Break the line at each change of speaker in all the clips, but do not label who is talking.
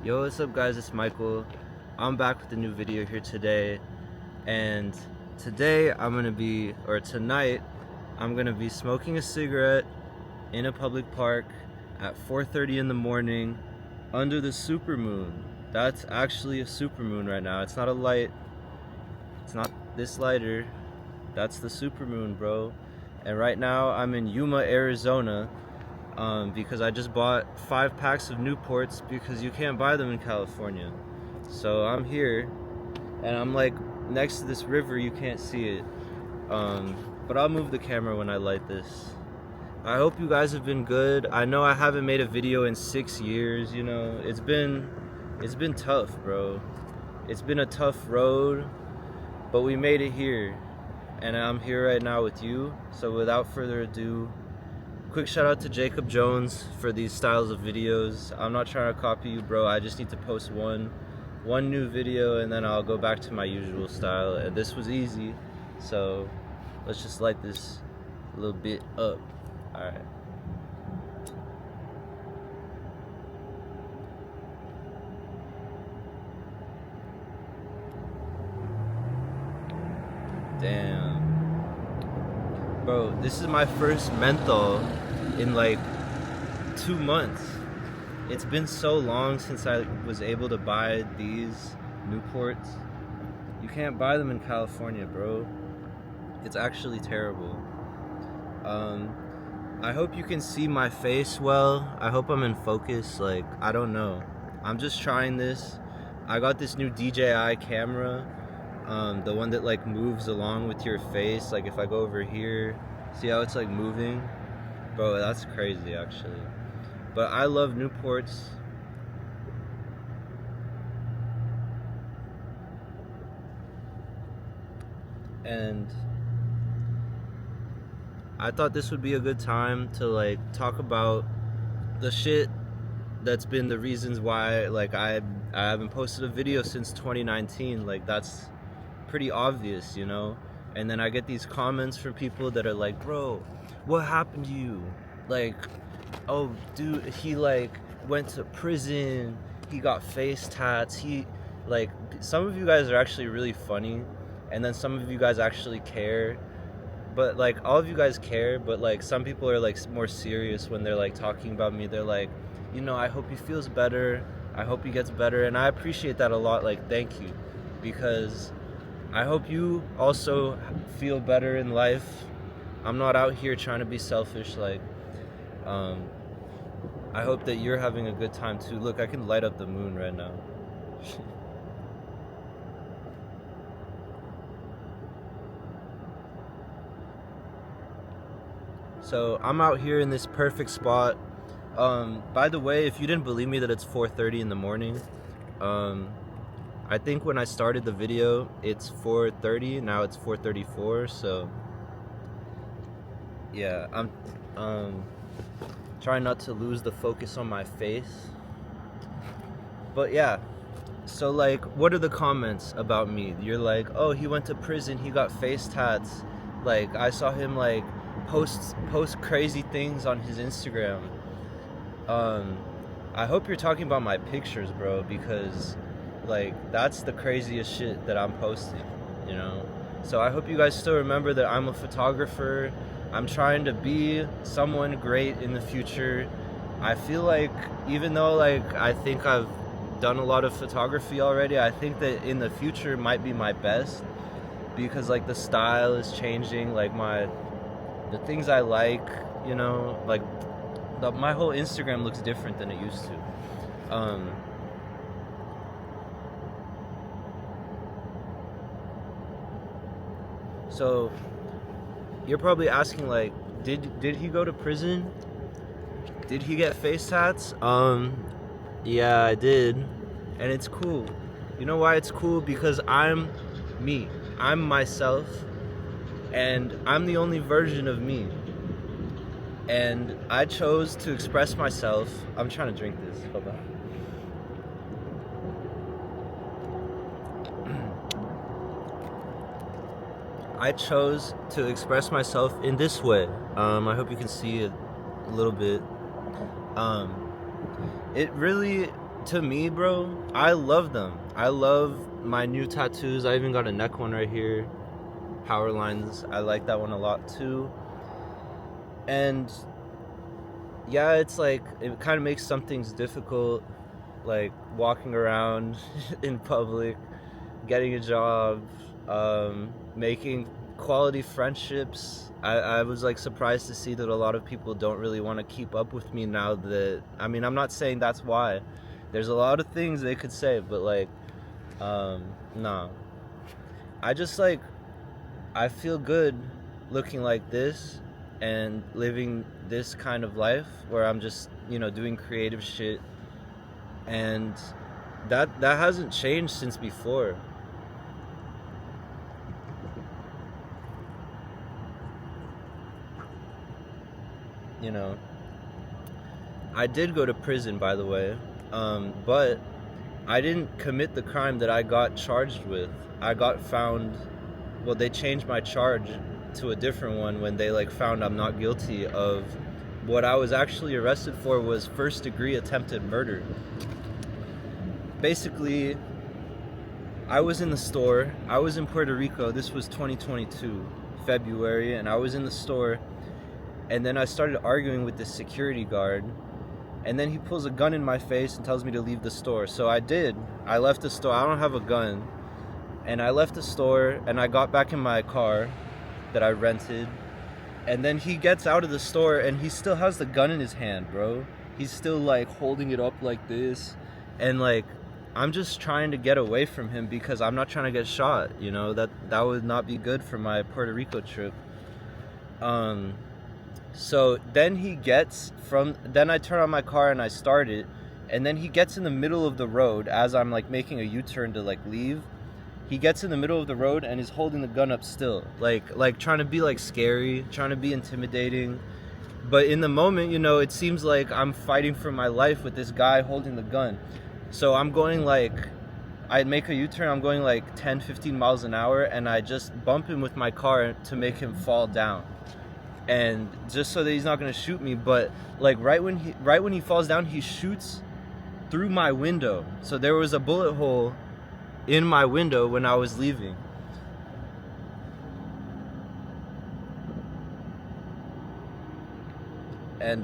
Yo, what's up guys, it's Michael. I'm back with a new video here today, and tonight I'm gonna be smoking a cigarette in a public park at 4:30 in the morning under the supermoon. That's actually a supermoon right now. It's not a light, it's not this lighter, that's the supermoon, bro. And right now I'm in Yuma, Arizona, because I just bought 5 packs of Newports because you can't buy them in California. So I'm here, and I'm like next to this river. You can't see it, but I'll move the camera when I light this. I hope you guys have been good. I know I haven't made a video in 6 years. You know, it's been tough, bro. It's been a tough road, but we made it here, and I'm here right now with you. So without further ado, quick shout out to Jacob Jones for these styles of videos. I'm not trying to copy you, bro. I just need to post one new video, and then I'll go back to my usual style. And this was easy, so let's just light this a little bit up. All right. Damn. Bro, this is my first menthol in like 2 months. It's been so long since I was able to buy these Newports. You can't buy them in California, bro. It's actually terrible. I hope you can see my face well. I hope I'm in focus. Like, I don't know. I'm just trying this. I got this new DJI camera. The one that like moves along with your face. Like if I go over here, see how it's like moving? Bro, that's crazy actually. But I love Newports. And I thought this would be a good time to like talk about the shit that's been the reasons why like I haven't posted a video since 2019. Like that's pretty obvious, you know? And then I get these comments from people that are like, bro, what happened to you? Like, oh dude, he like went to prison, he got face tats, he like, some of you guys are actually really funny, and then some of you guys actually care. But like all of you guys care, but like some people are like more serious when they're like talking about me. They're like, you know, I hope he feels better, I hope he gets better. And I appreciate that a lot. Like, thank you, because I hope you also feel better in life. I'm not out here trying to be selfish. Like, I hope that you're having a good time too. Look, I can light up the moon right now. So I'm out here in this perfect spot. By the way, if you didn't believe me that it's 4:30 in the morning, I think when I started the video it's 4:30. Now it's 4:34. So yeah, I'm trying not to lose the focus on my face. But yeah, so like, what are the comments about me? You're like, oh, he went to prison, he got face tats. Like, I saw him like post crazy things on his Instagram. I hope you're talking about my pictures, bro, because like that's the craziest shit that I'm posting, you know? So I hope you guys still remember that I'm a photographer. I'm trying to be someone great in the future. I feel like, even though like I think I've done a lot of photography already, I think that in the future might be my best, because like the style is changing, like the things I like, you know, like my whole Instagram looks different than it used to. So you're probably asking like, did he go to prison? Did he get face tats? Yeah, I did. And it's cool. You know why it's cool? Because I'm me. I'm myself. And I'm the only version of me. And I chose to express myself. I'm trying to drink this. Hold on. I chose to express myself in this way. I hope you can see it a little bit. It really to me, bro, I love them. I love my new tattoos. I even got a neck one right here. Power lines. I like that one a lot too. And yeah, it's like it kind of makes some things difficult, like walking around in public, getting a job, making quality friendships. I was like surprised to see that a lot of people don't really want to keep up with me now that, I mean, I'm not saying that's why. There's a lot of things they could say, but like, nah. I just like, I feel good looking like this and living this kind of life where I'm just, doing creative shit, and that hasn't changed since before. I did go to prison, by the way, but I didn't commit the crime that I got charged with. I got found, well, they changed my charge to a different one when they like found I'm not guilty of what I was actually arrested for was first-degree attempted murder. Basically, I was in the store. I was in Puerto Rico. This was 2022, February, and I was in the store, and then I started arguing with this security guard, and then he pulls a gun in my face and tells me to leave the store. So I did. I left the store. I don't have a gun. And I left the store, and I got back in my car that I rented, and then he gets out of the store, and he still has the gun in his hand, bro. He's still, like, holding it up like this, and, like, I'm just trying to get away from him because I'm not trying to get shot, that would not be good for my Puerto Rico trip. So then then I turn on my car and I start it, and then he gets in the middle of the road as I'm, like, making a U-turn to, like, leave. He gets in the middle of the road and is holding the gun up still, like trying to be like scary, trying to be intimidating. But in the moment, it seems like I'm fighting for my life with this guy holding the gun. So I'm going I make a U-turn, I'm going like 10, 15 miles an hour, and I just bump him with my car to make him fall down. And just so that he's not gonna shoot me, but like right when he falls down, he shoots through my window. So there was a bullet hole in my window when I was leaving. And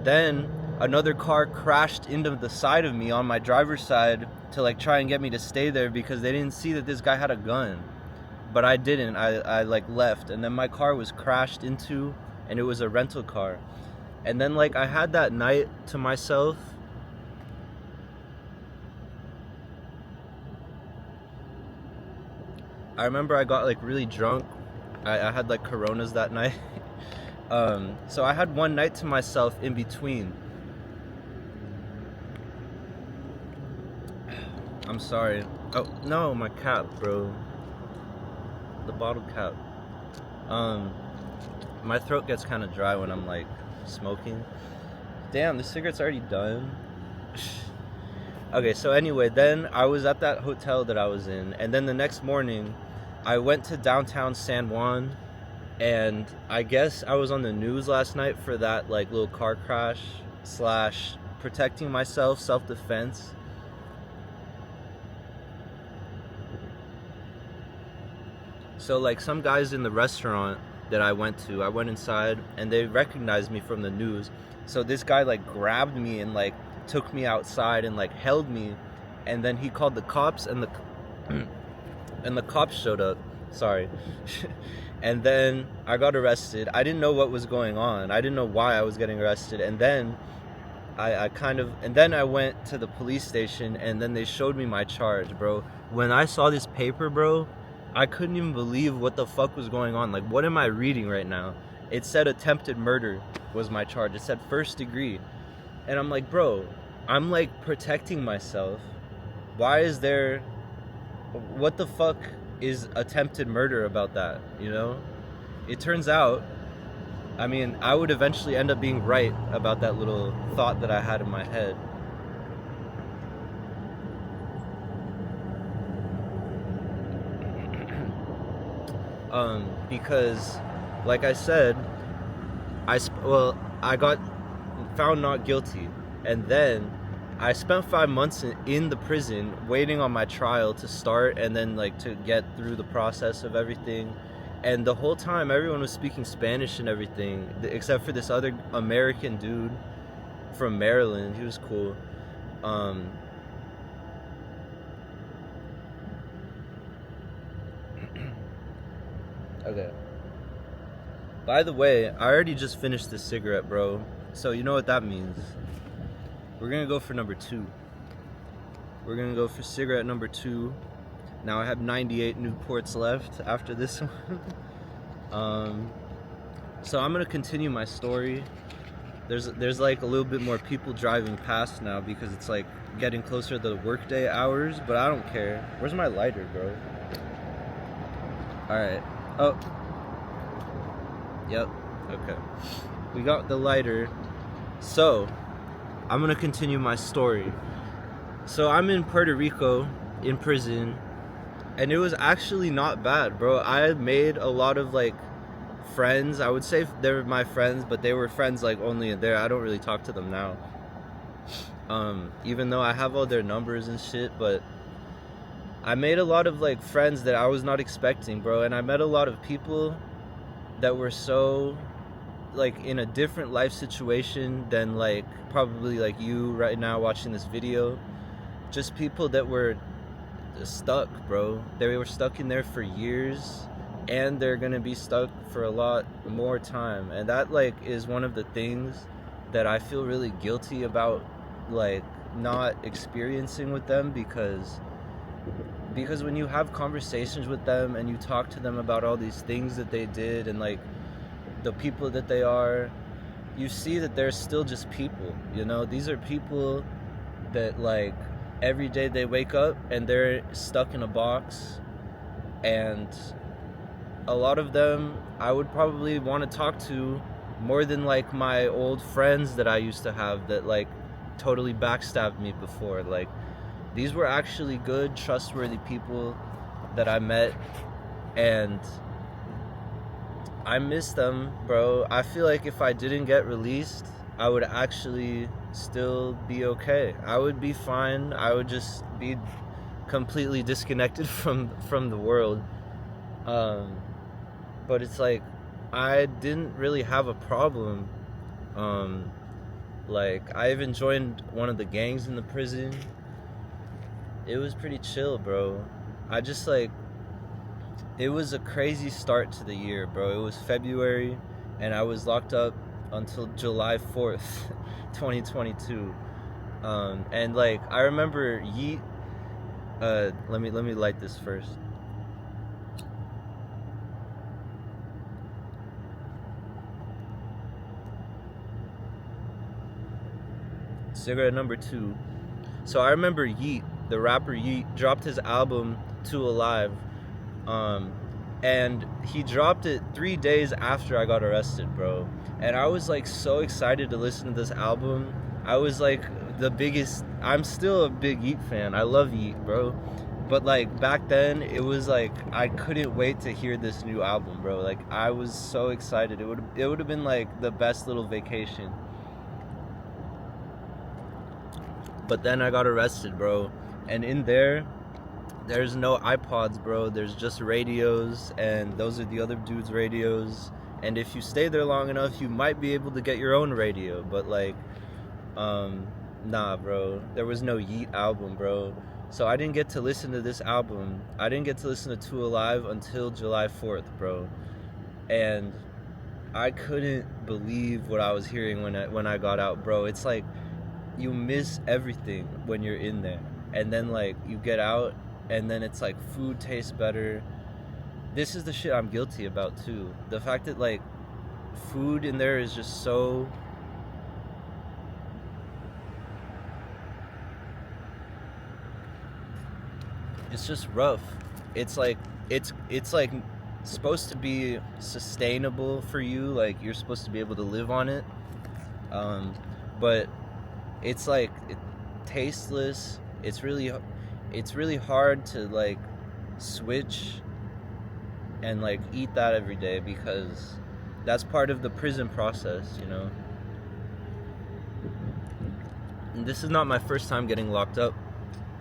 then another car crashed into the side of me on my driver's side to like try and get me to stay there because they didn't see that this guy had a gun. But I didn't. I like left, and then my car was crashed into, and it was a rental car. And then like I had that night to myself. I remember I got like really drunk. I had like Coronas that night. So I had one night to myself in between. I'm sorry. Oh no, my cap, bro. The bottle cap. My throat gets kind of dry when I'm like smoking. Damn, the cigarette's already done. Okay, so anyway, then I was at that hotel that I was in, and then the next morning I went to downtown San Juan, and I guess I was on the news last night for that like little car crash / protecting myself, self-defense. So like some guys in the restaurant that I went inside, and they recognized me from the news. So this guy like grabbed me and like took me outside and like held me, and then he called the cops, and the cops showed up. Sorry. And then I got arrested. I didn't know what was going on. I didn't know why I was getting arrested. And then I went to the police station, and then they showed me my charge, bro. When I saw this paper, bro, I couldn't even believe what the fuck was going on. Like, what am I reading right now? It said attempted murder was my charge. It said first degree. And I'm like, bro, I'm like protecting myself. Why is there... What the fuck is attempted murder about that, It turns out, I mean, I would eventually end up being right about that little thought that I had in my head. Because, like I said, I got found not guilty, and then I spent 5 months in the prison waiting on my trial to start, and then like to get through the process of everything. And the whole time everyone was speaking Spanish and everything, except for this other American dude from Maryland. He was cool. Okay. By the way, I already just finished this cigarette, bro. So you know what that means. We're gonna go for number 2. We're gonna go for cigarette number 2. Now I have 98 Newports left after this one. So I'm gonna continue my story. There's like a little bit more people driving past now because it's like getting closer to the workday hours, but I don't care. Where's my lighter, bro? Alright. Oh. Yep. Okay. We got the lighter. So, I'm gonna continue my story. So I'm in Puerto Rico, in prison, and it was actually not bad, bro. I made a lot of like friends. I would say they're my friends, but they were friends like only in there. I don't really talk to them now. Even though I have all their numbers and shit, but I made a lot of like friends that I was not expecting, bro. And I met a lot of people that were so like in a different life situation than like probably like you right now watching this video. Just people that were stuck, bro. They were stuck in there for years, and they're gonna be stuck for a lot more time. And that like is one of the things that I feel really guilty about, like not experiencing with them, because when you have conversations with them and you talk to them about all these things that they did and like the people that they are, you see that they're still just people, you know? These are people that like every day they wake up and they're stuck in a box, and a lot of them I would probably want to talk to more than like my old friends that I used to have that like totally backstabbed me before. Like, these were actually good, trustworthy people that I met, and I miss them, bro. I feel like if I didn't get released, I would actually still be okay. I would be fine. I would just be completely disconnected from the world. But it's like I didn't really have a problem. Like, I even joined one of the gangs in the prison. It was pretty chill, bro. I just like, it was a crazy start to the year, bro. It was February, and I was locked up until July 4th, 2022. And like, I remember Yeet. Let me light this first. Cigarette number 2. So I remember Yeet, the rapper Yeet, dropped his album Too Alive, and he dropped it 3 days after I got arrested, bro. And I was like so excited to listen to this album. I was like I'm still a big Yeet fan. I love Yeet, bro. But like back then, it was like I couldn't wait to hear this new album, bro. Like, I was so excited. It would have been like the best little vacation. But then I got arrested, bro. And in there's no iPods, bro. There's just radios, and those are the other dudes' radios. And if you stay there long enough, you might be able to get your own radio. But like, nah, bro. There was no Yeet album, bro. So I didn't get to listen to this album. I didn't get to listen to Too Alive until July 4th, bro. And I couldn't believe what I was hearing when I got out, bro. It's like, you miss everything when you're in there, and then like you get out, and then it's like food tastes better. This is the shit I'm guilty about too. The fact that like food in there is just so, it's just rough. It's like it's like supposed to be sustainable for you, like you're supposed to be able to live on it, but it's like tasteless. It's really hard to like switch and like eat that every day, because that's part of the prison process, you know. this is not my first time getting locked up.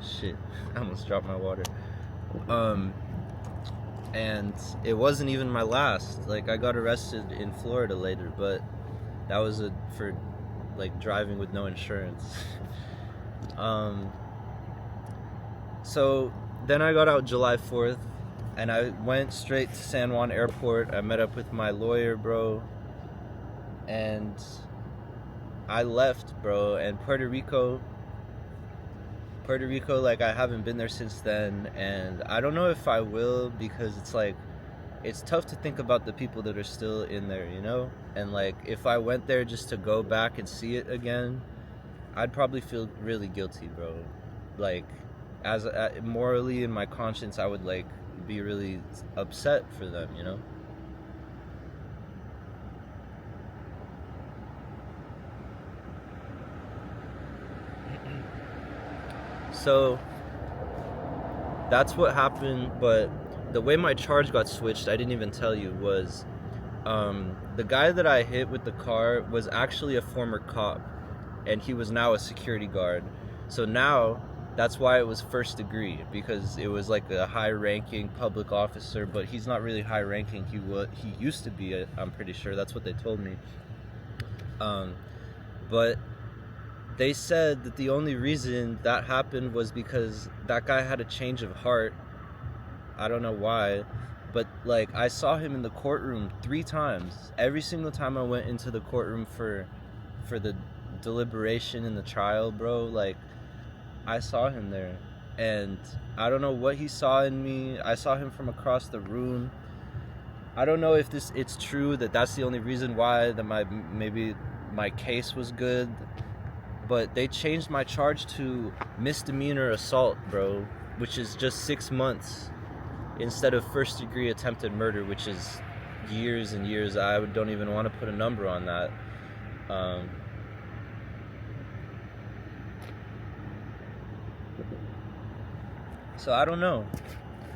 Shit, I almost dropped my water. And it wasn't even my last. Like, I got arrested in Florida later, but that was for like driving with no insurance. So then I got out July 4th, and I went straight to San Juan Airport. I met up with my lawyer, bro, and I left, bro. And Puerto Rico, like, I haven't been there since then, and I don't know if I will, because it's like, it's tough to think about the people that are still in there, you know? And like, if I went there just to go back and see it again, I'd probably feel really guilty, bro. Like, as morally in my conscience, I would like be really upset for them, you know? So that's what happened. But the way my charge got switched, I didn't even tell you, was the guy that I hit with the car was actually a former cop, and he was now a security guard. So now that's why it was first degree, because it was like a high-ranking public officer, but he's not really high-ranking. He used to be, I'm pretty sure. That's what they told me. But they said that the only reason that happened was because that guy had a change of heart. I don't know why, but like, I saw him in the courtroom 3 times. Every single time I went into the courtroom for the deliberation in the trial, bro, like, I saw him there. And I don't know what he saw in me. I saw him from across the room. I don't know if it's true that that's the only reason why maybe my case was good, but they changed my charge to misdemeanor assault, bro, which is just 6 months instead of first degree attempted murder, which is years and years. I don't even want to put a number on that. So I don't know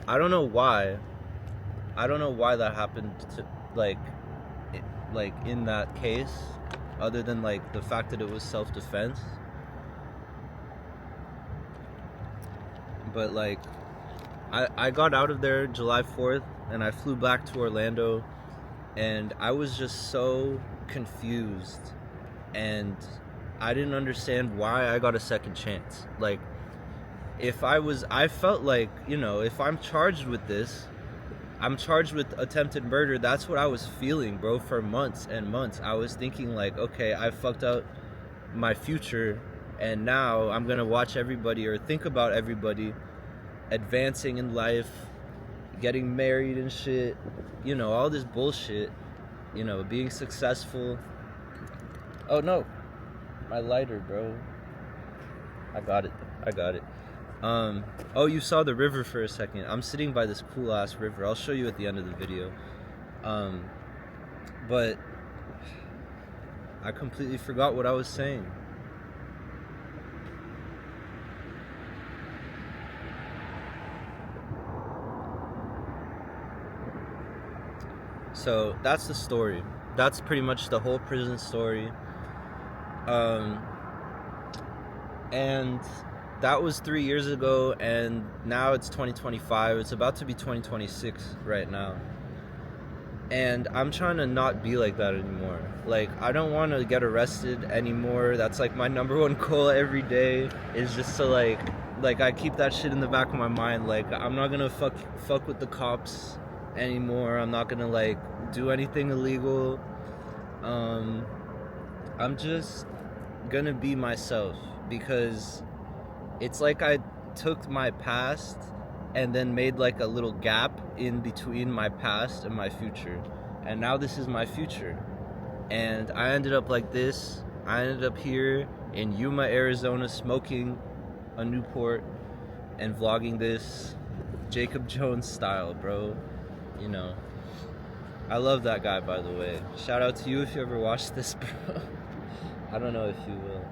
why. I don't know why that happened to, like in that case, other than like the fact that it was self-defense. But like, I got out of there July 4th, and I flew back to Orlando, and I was just so confused, and I didn't understand why I got a second chance. Like, I felt like, you know, if I'm charged with this, I'm charged with attempted murder. That's what I was feeling, bro, for months and months. I was thinking like, okay, I fucked up my future, and now I'm gonna watch everybody, or think about everybody advancing in life, getting married and shit, you know, all this bullshit, you know, being successful. Oh no, my lighter, bro. I got it. Oh, you saw the river for a second. I'm sitting by this cool ass river. I'll show you at the end of the video. But I completely forgot what I was saying. So that's the story. That's pretty much the whole prison story. And that was 3 years ago, and now it's 2025. It's about to be 2026 right now. And I'm trying to not be like that anymore. Like, I don't want to get arrested anymore. That's like my number one goal every day, is just to like I keep that shit in the back of my mind. Like, I'm not gonna fuck with the cops anymore. I'm not gonna like do anything illegal. I'm just gonna be myself, because it's like I took my past and then made like a little gap in between my past and my future, and now this is my future. And I ended up like this. I ended up here in Yuma, Arizona, smoking a Newport and vlogging this Jacob Jones style, bro. You know, I love that guy, by the way. Shout out to you if you ever watch this, bro. I don't know if you will.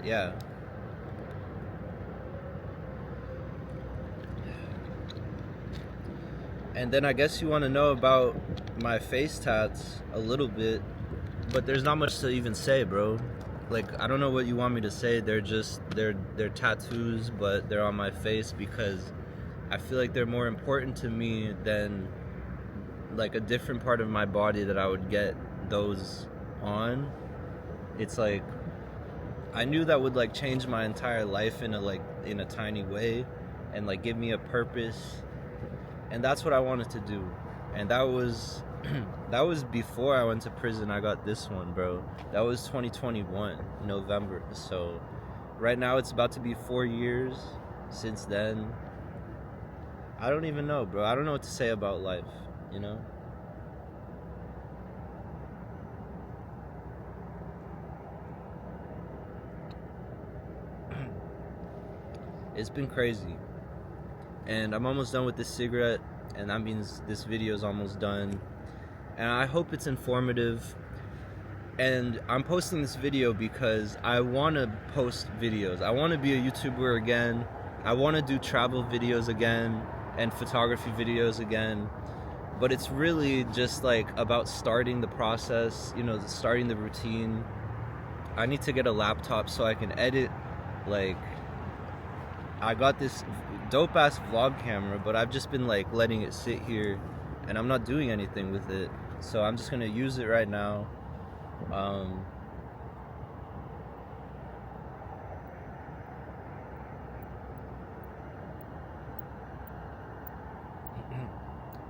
Yeah. And then I guess you want to know about my face tats a little bit, but there's not much to even say, bro. Like, I don't know what you want me to say. They're tattoos, but they're on my face because I feel like they're more important to me than like a different part of my body that I would get those on. It's like I knew that would like change my entire life in a tiny way and like give me a purpose. And that's what I wanted to do. And that was that was before I went to prison. I got this one, bro. That was 2021, November. So right now it's about to be 4 years since then. I don't even know, bro. I don't know what to say about life, you know? It's been crazy. And I'm almost done with this cigarette, and that means this video is almost done. And I hope it's informative. And I'm posting this video because I want to post videos. I want to be a YouTuber again. I want to do travel videos again and photography videos again. But it's really just like about starting the process, you know, starting the routine. I need to get a laptop so I can edit. Like, I got this dope ass vlog camera, but I've just been like letting it sit here and I'm not doing anything with it. So I'm just gonna use it right now.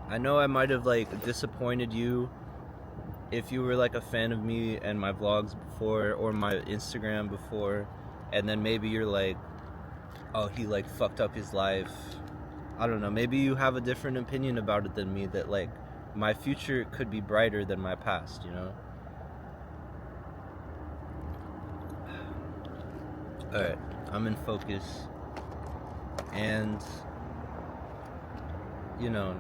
I know I might have like disappointed you if you were like a fan of me and my vlogs before or my Instagram before, and then maybe you're like, oh, he like fucked up his life. I don't know, maybe you have a different opinion about it than me, that like my future could be brighter than my past, you know? Alright, I'm in focus. And, you know,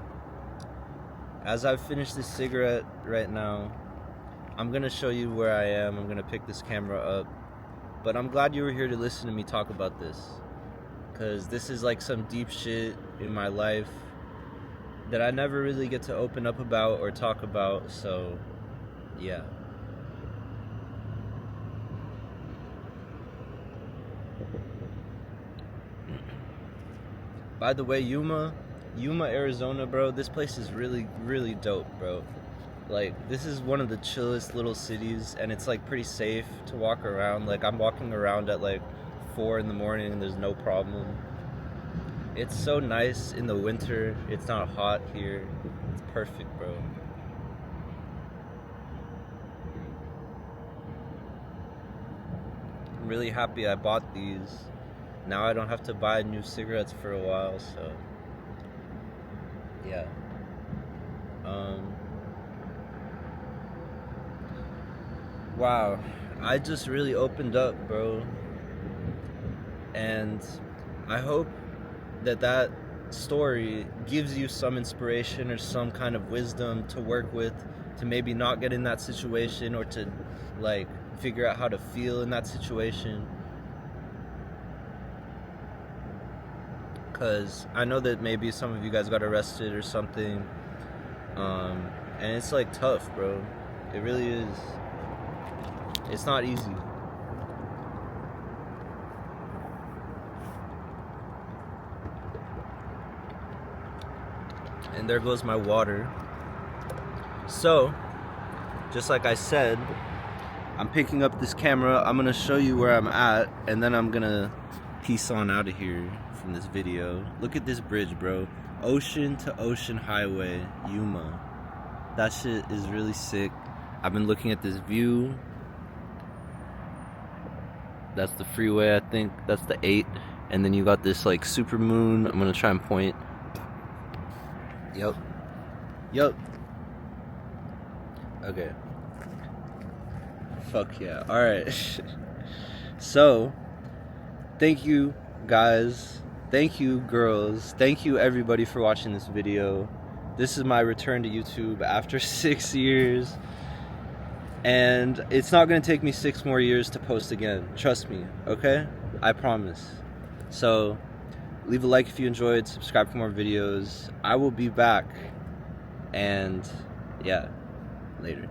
as I finish this cigarette right now, I'm gonna show you where I am. I'm gonna pick this camera up. But I'm glad you were here to listen to me talk about this, because this is like some deep shit in my life that I never really get to open up about or talk about. So yeah. By the way, Yuma, Arizona, bro, this place is really, really dope, bro. Like, this is one of the chillest little cities, and it's like pretty safe to walk around. Like, I'm walking around at like 4 in the morning and there's no problem. It's so nice in the winter. It's not hot here. It's perfect, bro. I'm really happy I bought these. Now I don't have to buy new cigarettes for a while, so yeah. Wow, I just really opened up, bro. And I hope that story gives you some inspiration or some kind of wisdom to work with, to maybe not get in that situation, or to like figure out how to feel in that situation. Because I know that maybe some of you guys got arrested or something, and it's like tough, bro. It really is. It's not easy. And there goes my water. So, just like I said, I'm picking up this camera. I'm gonna show you where I'm at, and then I'm gonna peace on out of here from this video. Look at this bridge, bro. Ocean to Ocean Highway, Yuma. That shit is really sick. I've been looking at this view. That's the freeway, I think. That's the 8. And then you got this like super moon. I'm gonna try and point. Yup. Okay. Fuck yeah. Alright. So, thank you guys. Thank you girls. Thank you everybody for watching this video. This is my return to YouTube after 6 years. And it's not gonna take me 6 more years to post again. Trust me, okay? I promise. So, leave a like if you enjoyed, subscribe for more videos. I will be back And yeah, later.